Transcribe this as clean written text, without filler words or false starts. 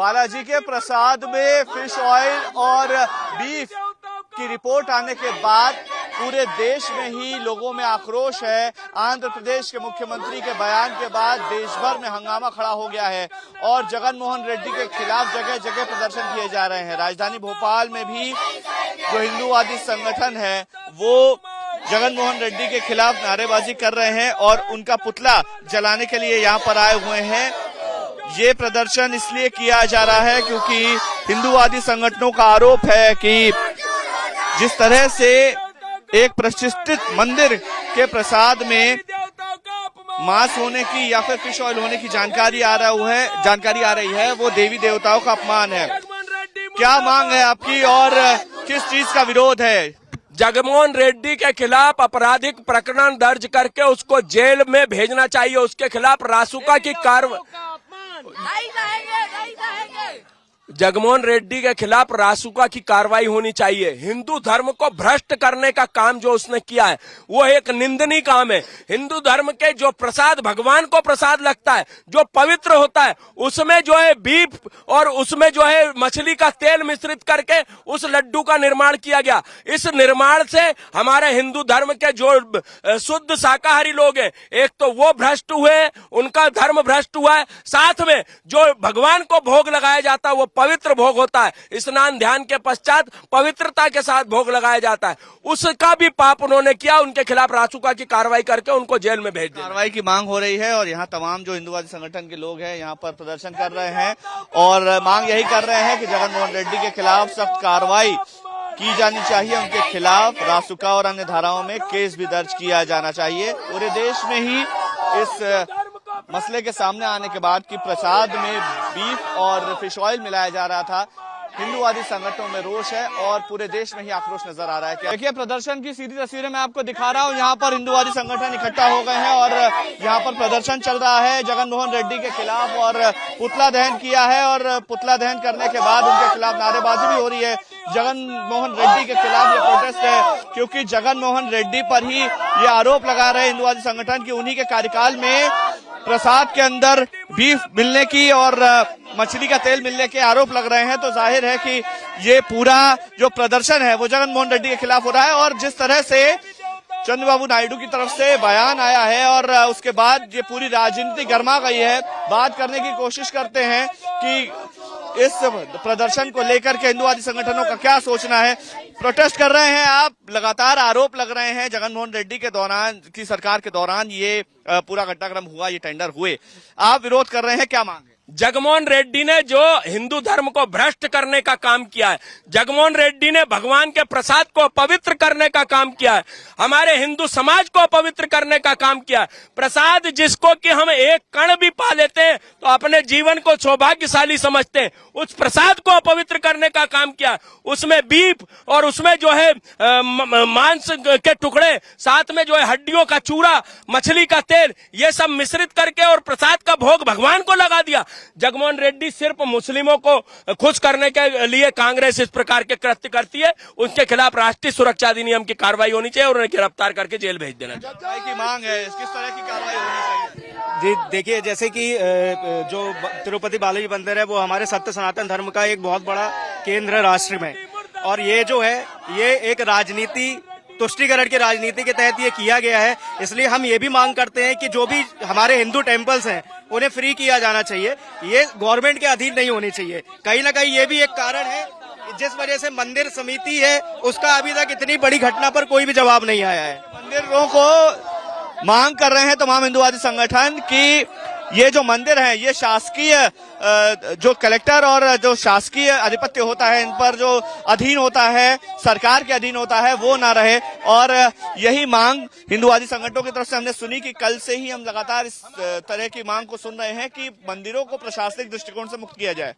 बालाजी के प्रसाद में fish oil और बीफ की रिपोर्ट आने के बाद पूरे देश में ही लोगों में आक्रोश है। आंध्र प्रदेश के मुख्यमंत्री के बयान के बाद देश भर में हंगामा खड़ा हो गया है और जगन मोहन रेड्डी के खिलाफ जगह जगह प्रदर्शन किए जा रहे हैं। राजधानी भोपाल में भी जो हिंदूवादी संगठन है वो जगन मोहन रेड्डी के खिलाफ नारेबाजी कर रहे हैं और उनका पुतला जलाने के लिए यहाँ पर आए हुए हैं। ये प्रदर्शन इसलिए किया जा रहा है क्योंकि हिंदूवादी संगठनों का आरोप है कि जिस तरह से एक प्रतिष्ठित मंदिर के प्रसाद में मांस होने की या फिर फिश ऑयल होने की जानकारी आ रही है वो देवी देवताओं का अपमान है। क्या मांग है आपकी और किस चीज का विरोध है? जगनमोहन रेड्डी के खिलाफ आपराधिक प्रकरण दर्ज करके उसको जेल में भेजना चाहिए। उसके खिलाफ रासुका की जगनमोहन रेड्डी के खिलाफ रासुका की कार्रवाई होनी चाहिए। हिंदू धर्म को भ्रष्ट करने का काम जो उसने किया है वो एक निंदनीय काम है। हिंदू धर्म के जो प्रसाद भगवान को प्रसाद लगता है, जो पवित्र होता है, उसमें जो है बीफ और उसमें जो है मछली का तेल मिश्रित करके उस लड्डू का निर्माण किया गया। इस निर्माण से हमारे हिंदू धर्म के जो शुद्ध शाकाहारी लोग हैं, एक तो वो भ्रष्ट हुए, उनका धर्म भ्रष्ट हुआ है, साथ में जो भगवान को भोग लगाया जाता है वो पवित्र भोग होता है। स्नान ध्यान के पश्चात पवित्रता के साथ भोग लगाया जाता है, उसका भी पाप उन्होंने किया। उनके खिलाफ रासुका की कार्रवाई करके उनको जेल में भेज दिया। कार्रवाई की मांग हो रही है और यहाँ तमाम जो हिंदूवादी संगठन के लोग हैं यहाँ पर प्रदर्शन कर रहे हैं और मांग यही कर रहे हैं कि जगन मोहन रेड्डी के खिलाफ सख्त कार्रवाई की जानी चाहिए। उनके खिलाफ रासुका और अन्य धाराओं में केस भी दर्ज किया जाना चाहिए। पूरे देश में ही इस मसले के सामने आने के बाद कि प्रसाद में बीफ और फिश ऑयल मिलाया जा रहा था, हिंदूवादी संगठनों में रोष है और पूरे देश में ही आक्रोश नजर आ रहा है। देखिए प्रदर्शन की सीधी तस्वीरें मैं आपको दिखा रहा हूँ। यहाँ पर हिंदूवादी संगठन इकट्ठा हो गए हैं और यहाँ पर प्रदर्शन चल रहा है जगन मोहन रेड्डी के खिलाफ और पुतला दहन किया है और पुतला दहन करने के बाद उनके खिलाफ नारेबाजी भी हो रही है। जगन मोहन रेड्डी के खिलाफ ये प्रोटेस्ट है क्योंकि जगन मोहन रेड्डी पर ही ये आरोप लगा रहे हिंदूवादी संगठन की उन्हीं के कार्यकाल में प्रसाद के अंदर बीफ मिलने की और मछली का तेल मिलने के आरोप लग रहे हैं। तो जाहिर है कि ये पूरा जो प्रदर्शन है वो जगन मोहन रेड्डी के खिलाफ हो रहा है और जिस तरह से चंद्रबाबू नायडू की तरफ से बयान आया है और उसके बाद ये पूरी राजनीति गर्मा गई है। बात करने की कोशिश करते हैं कि इस प्रदर्शन को लेकर के हिंदूवादी संगठनों का क्या सोचना है। प्रोटेस्ट कर रहे हैं आप, लगातार आरोप लग रहे हैं जगन मोहन रेड्डी के दौरान की सरकार के दौरान ये पूरा घटनाक्रम हुआ, ये टेंडर हुए, आप विरोध कर रहे हैं, क्या मांग है? जगनमोहन रेड्डी ने जो हिंदू धर्म को भ्रष्ट करने का काम किया है, जगनमोहन रेड्डी ने भगवान के प्रसाद को पवित्र करने का काम किया है, हमारे हिंदू समाज को पवित्र करने का काम किया है। प्रसाद जिसको कि हम एक कण भी पा लेते हैं तो अपने जीवन को सौभाग्यशाली समझते हैं, उस प्रसाद को अपवित्र करने का काम किया। उसमें बीफ और उसमें जो है मांस के टुकड़े, साथ में जो है हड्डियों का चूरा, मछली का तेल, ये सब मिश्रित करके और प्रसाद का भोग भगवान को लगा दिया। जगनमोहन रेड्डी सिर्फ मुस्लिमों को खुश करने के लिए कांग्रेस इस प्रकार के कृत्य करती है। उनके खिलाफ राष्ट्रीय सुरक्षा अधिनियम की कार्रवाई होनी चाहिए और उन्हें गिरफ्तार करके जेल भेज देना चाहिए। की मांग है, किस तरह की कार्रवाई होनी चाहिए? जी देखिए, जैसे कि जो तिरुपति बालाजी मंदिर है वो हमारे सत्य सनातन धर्म का एक बहुत बड़ा केंद्र है राष्ट्र में, और ये जो है ये एक राजनीति, तुष्टीकरण की राजनीति के तहत ये किया गया है। इसलिए हम ये भी मांग करते हैं कि जो भी हमारे हिंदू टेम्पल्स हैं उन्हें फ्री किया जाना चाहिए, ये गवर्नमेंट के अधीन नहीं होनी चाहिए। कहीं ना कहीं ये भी एक कारण है जिस वजह से मंदिर समिति है उसका अभी तक इतनी बड़ी घटना पर कोई भी जवाब नहीं आया है। मंदिरों को मांग कर रहे हैं तमाम हिंदूवादी संगठन कि ये जो मंदिर है ये शासकीय जो कलेक्टर और जो शासकीय आधिपत्य होता है, इन पर जो अधीन होता है, सरकार के अधीन होता है, वो ना रहे। और यही मांग हिंदूवादी संगठनों की तरफ से हमने सुनी कि कल से ही हम लगातार इस तरह की मांग को सुन रहे हैं कि मंदिरों को प्रशासनिक दृष्टिकोण से मुक्त किया जाए।